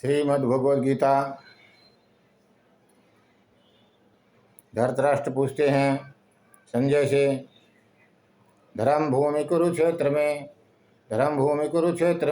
श्रीमद्भगवद्गीता। धृतराष्ट्र पूछते हैं संजय से, धर्म भूमि कुरुक्षेत्र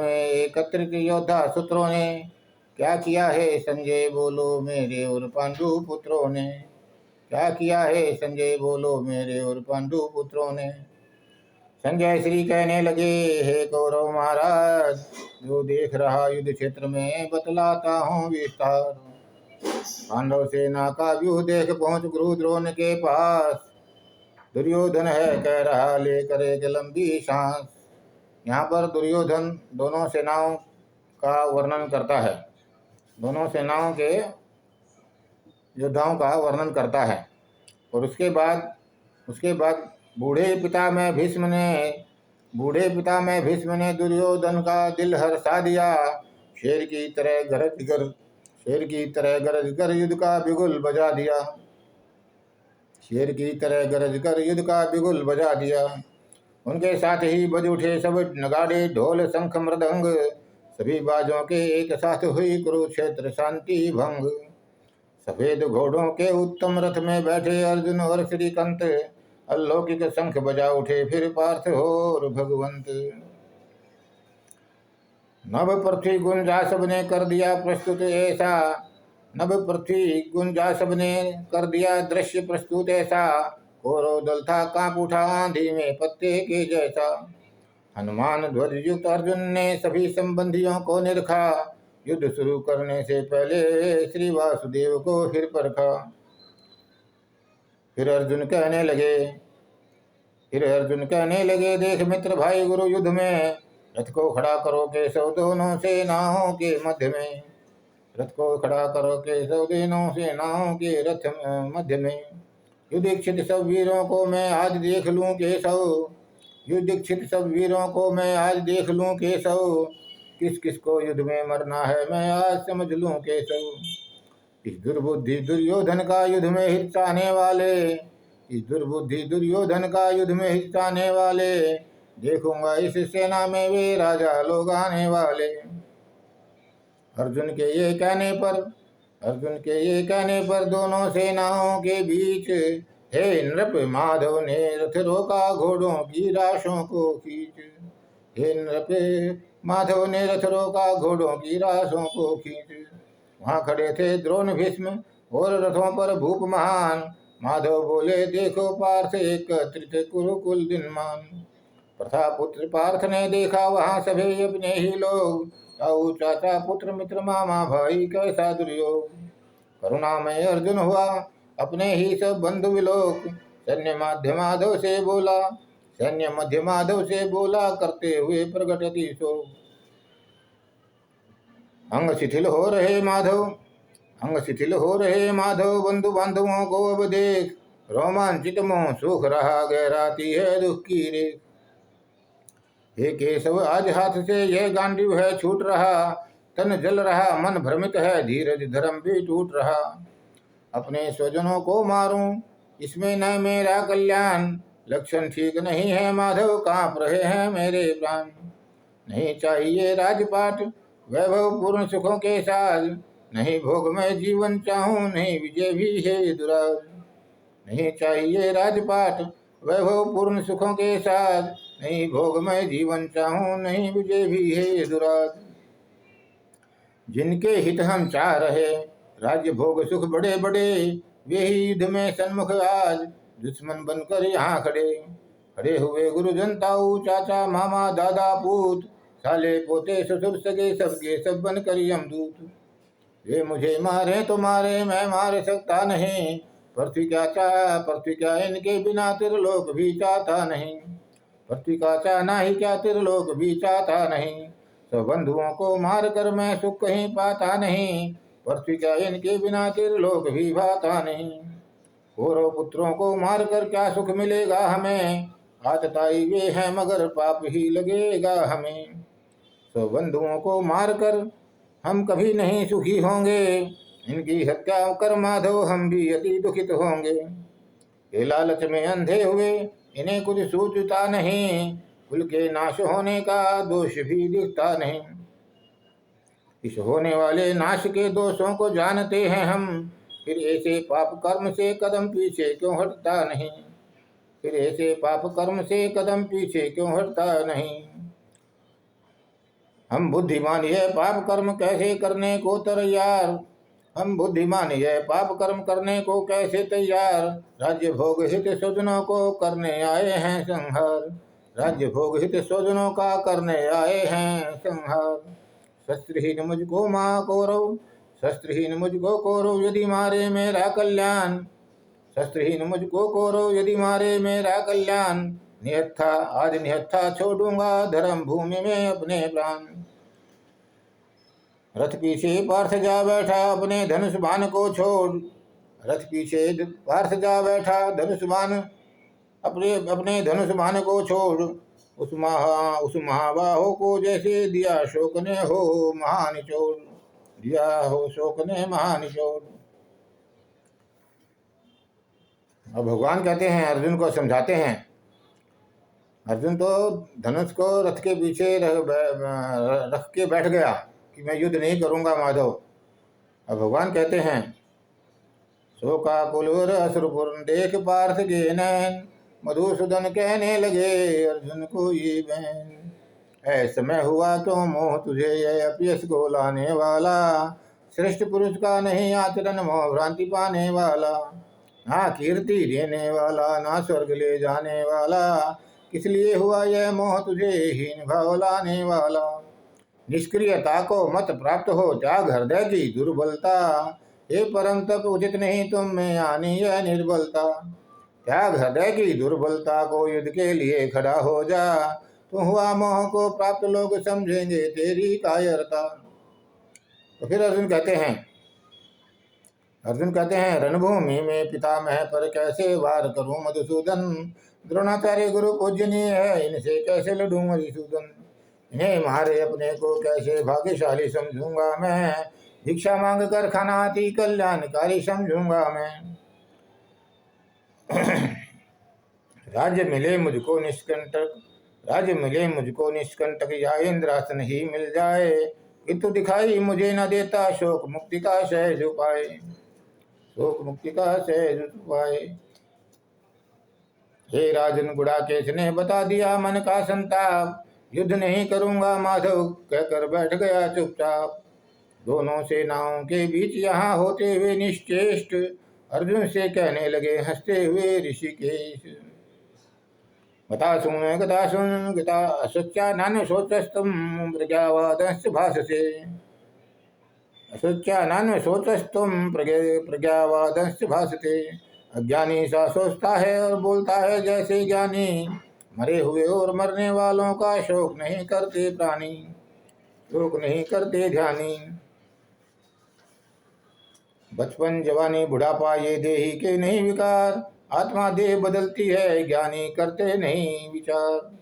में एकत्रित योद्धा सूत्रों ने क्या किया है संजय बोलो मेरे और पांडु पुत्रों ने। क्या किया है संजय बोलो मेरे और पांडु पुत्रों ने। संजय श्री कहने लगे, हे कौरव महाराज, जो देख रहा युद्ध क्षेत्र में बतलाता हूँ विस्तार। पांडव सेना का व्यूह देख पहुँच गुरु द्रोण के पास। दुर्योधन है कह रहा लेकर एक लंबी सांस। यहाँ पर दुर्योधन दोनों सेनाओं का वर्णन करता है, दोनों सेनाओं के योद्धाओं का वर्णन करता है। और उसके बाद बूढ़े पिता में भीष्म ने दुर्योधन का दिल हर्षा दिया। शेर की तरह गरज कर युद्ध का बिगुल बजा दिया। उनके साथ ही बज उठे सब नगाड़े ढोल शंख मृदंग। सभी बाजों के एक साथ हुई कुरुक्षेत्र शांति भंग। सफेद घोड़ों के उत्तम रथ में बैठे अर्जुन और श्रीकंत अलौकिक शंख बजा उठे फिर पार्थ और भगवंत। नभ पृथ्वी गुंजा सबने कर दिया दृश्य प्रस्तुत ऐसा। कौरव दल था कांप उठा आंधी में पत्ते के जैसा। हनुमान ध्वज युक्त अर्जुन ने सभी संबंधियों को निरखा। युद्ध शुरू करने से पहले श्री वासुदेव को फिर परखा। फिर अर्जुन कहने लगे, देख मित्र भाई गुरु युद्ध में रथ को खड़ा करो केशव दोनों सेनाओं के मध्य में। युधिष्ठिर सब वीरों को मैं आज देख लूं केशव। किस किस को युद्ध में मरना है मैं आज समझ लूं केशव। इस दुर्बुद्धि दुर्योधन का युद्ध में हिस्सा आने वाले देखूंगा इस सेना में वे राजा लोग आने वाले। अर्जुन के ये कहने पर दोनों सेनाओं के बीच हे नृप माधव ने रथ रोका घोड़ों की राशों को खींच। वहां खड़े थे द्रोण भीष्म और रथों पर भूप महान। माधव बोले, देखो पार्थ एकत्रित कुरुकुल दिनमान। प्रथापुत्र पार्थ ने देखा वहां सभी अपने ही लोग। ताऊ चाचा पुत्र मित्र मामा भाई कैसा दुर्योग। करुणामय अर्जुन हुआ अपने ही सब बंधु विलोक। सैन्य मध्य माधव से बोला करते हुए प्रगट अति शोक। अंग शिथिल हो रहे माधव बंधु बांधवों को अब देख। रोमांचित मोह सुख रहा गहराती है दुख की रेख। हे केशव आज हाथ से यह गांडीव है छूट रहा। तन जल रहा मन भ्रमित है धीरज धर्म भी टूट रहा। अपने स्वजनों को मारूं इसमें न मेरा कल्याण। लक्षण ठीक नहीं है माधव कांप रहे हैं मेरे प्राण। नहीं चाहिए राजपाट वैभव पूर्ण सुखों के साथ। नहीं भोग में जीवन चाहूं नहीं विजय भी है दुराज। नहीं चाहिए राजपाट वैभव पूर्ण सुखों के साथ। नहीं भोग में जीवन चाहूं नहीं विजय भी है दुराज। जिनके हित हम चाह रहे राज्य भोग सुख बड़े बड़े। वे ही युद्ध में सन्मुख आज दुश्मन बनकर यहाँ खड़े हुए गुरुजन ताऊ चाचा मामा दादा पूत। साले पोते ससुर सगे सबके सब बनकर यमदूत। वे मुझे मारे तो मारे मैं मार सकता नहीं। पृथ्वी क्या इनके बिना त्रिलोक भी चाहता नहीं। पृथ्वी का चाहना ही क्या त्रिलोक भी चाहता नहीं। सब बंधुओं को मार कर मैं सुख कहीं पाता नहीं। पृथ्वी क्या इनके बिना त्रिलोक भी भाता नहीं। कौरव पुत्रों को मार कर क्या सुख मिलेगा हमें। आतताई वे हैं मगर पाप ही लगेगा हमें। सब बंधुओं को मार कर हम कभी नहीं सुखी होंगे। इनकी हत्या कर माधव हम भी अति दुखित होंगे। ये लालच में अंधे हुए इन्हें कुछ सूझता नहीं। कुल के नाश होने का दोष भी दिखता नहीं। इस होने वाले नाश के दोषों को जानते हैं हम, फिर ऐसे पाप कर्म से कदम पीछे क्यों हटता नहीं, फिर ऐसे पाप कर्म से कदम पीछे क्यों हटता नहीं। हम बुद्धिमान यह पाप कर्म कैसे करने को तैयार, हम बुद्धिमान यह पाप कर्म करने को कैसे तैयार। राज्य भोग हित स्वजनों को करने आए हैं संहार, राज्य भोग हित स्वजनों का करने आए हैं संहार। शस्त्रहीन मुझको माँ कौरव, शस्त्रहीन मुझको कौरव यदि मारे मेरा कल्याण, शस्त्रहीन मुझको कौरव यदि मारे मेरा कल्याण। निहत्था आज निहत्था छोड़ूंगा धर्म भूमि में अपने प्राण। रथ पीछे पार्थ जा बैठा अपने धनुष बाण को छोड़, रथ पीछे पार्थ जा बैठा धनुष बाण अपने अपने धनुष बाण को छोड़। उस महाबाहो को जैसे दिया शोक ने हो महानिचोड़, दिया हो शोक ने महानिचोड़। अब भगवान कहते हैं, अर्जुन को समझाते हैं। अर्जुन तो धनुष को रथ के पीछे रख के बैठ गया कि मैं युद्ध नहीं करूंगा माधव। अब भगवान कहते हैं, शोकाकुल असुरपुर देख पार्थ के नैन, मधुसूदन कहने लगे अर्जुन को ये बहन। ऐ समय हुआ तो मोह तुझे ये अपयश को लाने वाला, श्रेष्ठ पुरुष का नहीं आचरण मोह भ्रांति पाने वाला। ना कीर्ति देने वाला ना स्वर्ग ले जाने वाला, किस लिए हुआ यह मोह तुझे हीन भाव लाने वाला। निष्क्रियता को मत प्राप्त हो त्याग हृदय की दुर्बलता, हे परम तप उचित नहीं तुम में आनी यह निर्बलता। त्याग हृदय की दुर्बलता को युद्ध के लिए खड़ा हो जा, तुम हुआ मोह को प्राप्त लोग समझेंगे तेरी कायरता। तो फिर अर्जुन कहते हैं रणभूमि में पितामह पर कैसे वार करूं मधुसूदन। द्रोणाचार्य गुरु पूजनीय है इनसे कैसे लड़ूं मधुसूदन। इन्हें मारे अपने को कैसे भाग्यशाली समझूंगा मैं, भिक्षा मांग कर खाना अति कल्याणकारी समझूंगा मैं। राज्य मिले मुझको निष्कंटक, राज्य मिले मुझको निष्कंटक या इंद्रासन ही मिल जाए, किंतु दिखाई मुझे न देता शोक मुक्ति का सहज उपाय, शोक मुक्ति का सहज उपाय। हे राजन गुड़ाकेश ने बता दिया मन का संताप, युद्ध नहीं करूंगा माधव कहकर बैठ गया चुपचाप। दोनों सेनाओं के बीच यहाँ होते हुए निश्चेष्ट, अर्जुन से कहने लगे हंसते हुए ऋषिकेश। गता सुन गता सच्चा नान सोचस्तम प्रज्ञावादंश भाषसे, असोच्या नान सोचस्तम प्रज्ञावादंश भाषते। अज्ञानी सा सोचता है और बोलता है जैसे ज्ञानी, मरे हुए और मरने वालों का शोक नहीं करते प्राणी, शोक नहीं करते ध्यानी। बचपन जवानी बुढ़ापा ये देही के नहीं विकार, आत्मा देह बदलती है ज्ञानी करते नहीं विचार।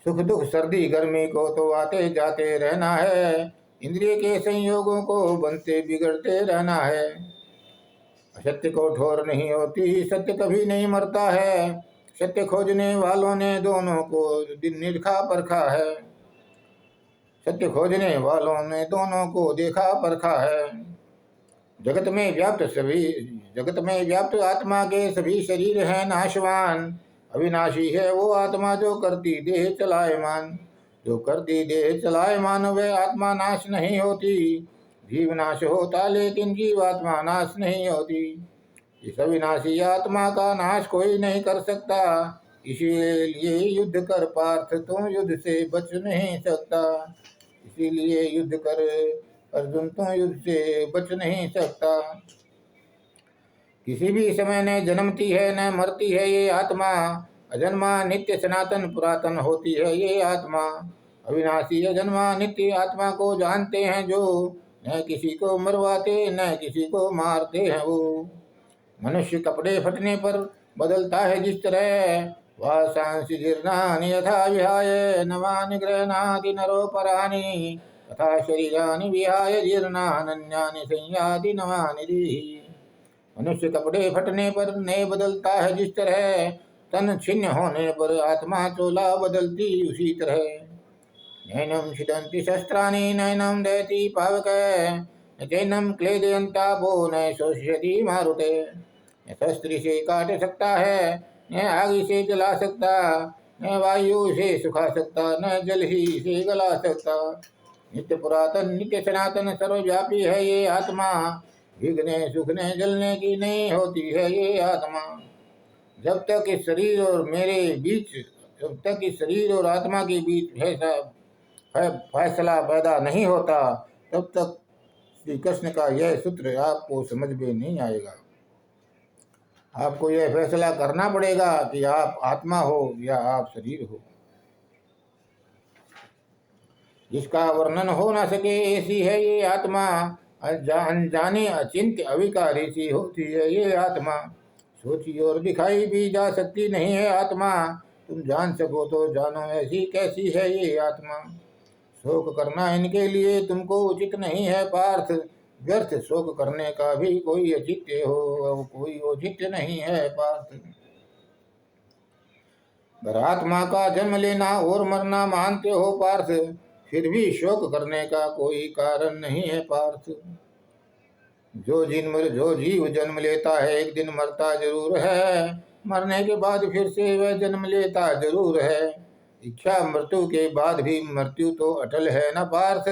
सुख दुख सर्दी गर्मी को तो आते जाते रहना है, इंद्रिय के संयोगों को बनते बिगड़ते रहना है। असत्य को ठोर नहीं होती सत्य कभी नहीं मरता है, सत्य खोजने वालों ने दोनों को दिन निरखा परखा है, सत्य खोजने वालों ने दोनों को देखा परखा है। जगत में व्याप्त आत्मा के सभी शरीर हैं नाशवान, अविनाशी है वो आत्मा जो करती देह चलायमान, जो करती देह चलायमान वह आत्मा नाश नहीं होती। जीव नाश होता लेकिन जीवात्मा नाश नहीं होती, इस अविनाशी आत्मा का नाश कोई नहीं कर सकता। इसीलिए युद्ध कर पार्थ तुम युद्ध से बच नहीं सकता, इसीलिए युद्ध कर अर्जुन तुम युद्ध से बच नहीं सकता। किसी भी समय न जन्मती है न मरती है ये आत्मा, अजन्मा नित्य सनातन पुरातन होती है ये आत्मा। अविनाशी अजन्मा नित्य आत्मा को जानते हैं जो, न किसी को मरवाते न किसी को मारते हैं वो। मनुष्य कपड़े फटने पर बदलता है जिस तरह, वासांसि जीर्णानि यथा विहाय नवानि गृह्णाति नरोपराणि, तथा शरीरानि विहाय जीर्णान्यानि संयाति नवानि दीहि। मनुष्य कपड़े फटने पर नए बदलता है जिस तरह, तन छिन्न होने पर आत्मा चोला बदलती उसी तरह। नैनं छिदन्ति शस्त्राणि नैनं दहति पावकः न चैनं क्लेदयन्तापो न शोष्यति मारुते। न शस्त्र से काट सकता है, न आग से जला सकता, न वायु से सुखा सकता, न जल ही से गला सकता। नित्य पुरातन नित्य सनातन सर्वव्यापी है ये आत्मा, भीगने सूखने जलने की नहीं होती है ये आत्मा। जब तक इस शरीर और मेरे बीच, जब तक इस शरीर और आत्मा के बीच फैसला पैदा नहीं होता, तब तक श्री कृष्ण का यह सूत्र आपको समझ में नहीं आएगा। आपको यह फैसला करना पड़ेगा कि आप आत्मा हो या आप शरीर हो। जिसका वर्णन हो न सके ऐसी है ये आत्मा, अनजाने अचिंत्य अविकारी सी होती है ये आत्मा। सोची और दिखाई भी जा सकती नहीं है आत्मा, तुम जान सको तो जानो ऐसी कैसी है ये आत्मा। शोक करना इनके लिए तुमको उचित नहीं है पार्थ, व्यर्थ शोक करने का भी कोई औचित्य हो, कोई औचित्य नहीं है पार्थ। अगर आत्मा का जन्म लेना और मरना मानते हो पार्थ, फिर भी शोक करने का कोई कारण नहीं है पार्थ। जो जीव जन्म लेता है एक दिन मरता जरूर है, मरने के बाद फिर से वह जन्म लेता जरूर है। इच्छा मृत्यु के बाद भी मृत्यु तो अटल है न पार्थ,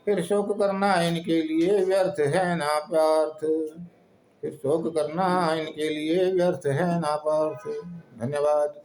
फिर शोक करना इनके लिए व्यर्थ है ना पार्थ। फिर शोक करना इनके लिए व्यर्थ है ना पार्थ। धन्यवाद।